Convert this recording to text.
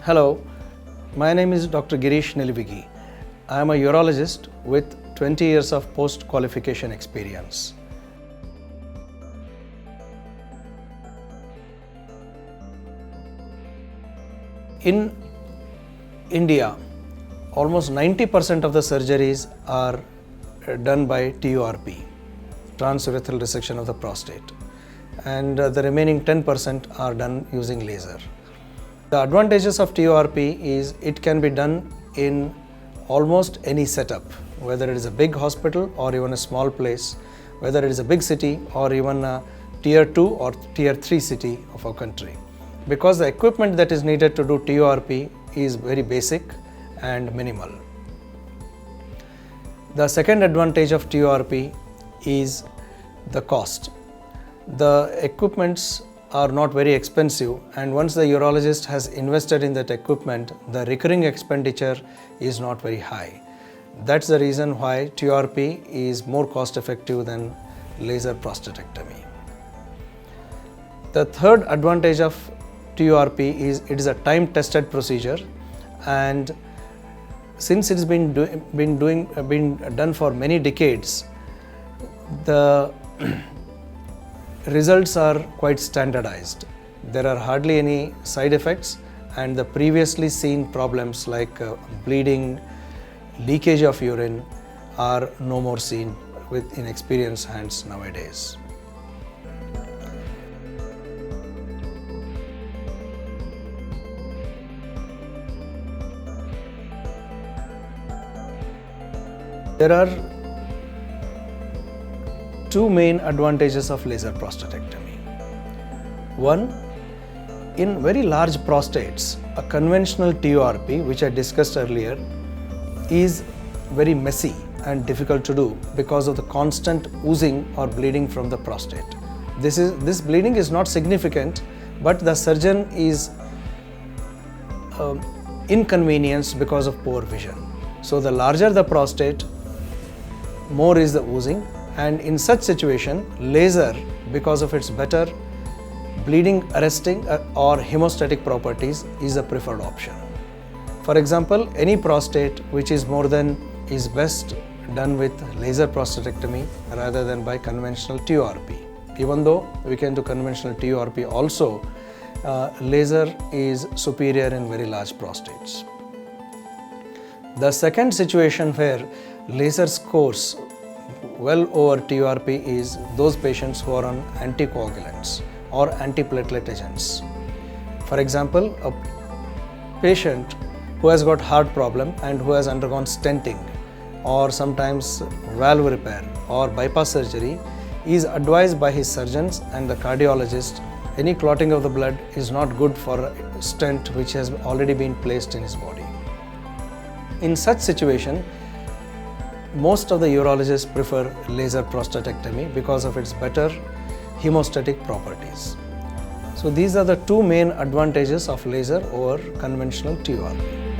Hello, my name is Dr. Girish Nilivigi. I am a urologist with 20 years of post-qualification experience. In India, almost 90% of the surgeries are done by TURP, transurethral resection of the prostate, and the remaining 10% are done using laser. The advantages of TURP is it can be done in almost any setup, whether it is a big hospital or even a small place, whether it is a big city or even a tier 2 or tier 3 city of our country. Because the equipment that is needed to do TURP is very basic and minimal. The second advantage of TURP is the cost. The equipments are not very expensive, and once the urologist has invested in that equipment, the recurring expenditure is not very high. That's the reason why TURP is more cost effective than laser prostatectomy. The third advantage of TURP is it is a time tested procedure, and since it has been done for many decades, the results are quite standardized. There are hardly any side effects, and the previously seen problems like bleeding, leakage of urine are no more seen with inexperienced hands nowadays. There are two main advantages of laser prostatectomy. One, in very large prostates, a conventional TURP, which I discussed earlier, is very messy and difficult to do because of the constant oozing or bleeding from the prostate. This bleeding is not significant, but the surgeon is inconvenienced because of poor vision. So the larger the prostate, more is the oozing, and in such situation, laser, because of its better bleeding arresting or hemostatic properties, is a preferred option. For example, any prostate which is more than is best done with laser prostatectomy rather than by conventional TURP. Even though we can do conventional TURP also, laser is superior in very large prostates. The second situation where laser scores well over TURP is those patients who are on anticoagulants or antiplatelet agents. For example, a patient who has got heart problem and who has undergone stenting or sometimes valve repair or bypass surgery is advised by his surgeons and the cardiologist, any clotting of the blood is not good for a stent which has already been placed in his body. In such situation, most of the urologists prefer laser prostatectomy because of its better hemostatic properties. So these are the two main advantages of laser over conventional TURP.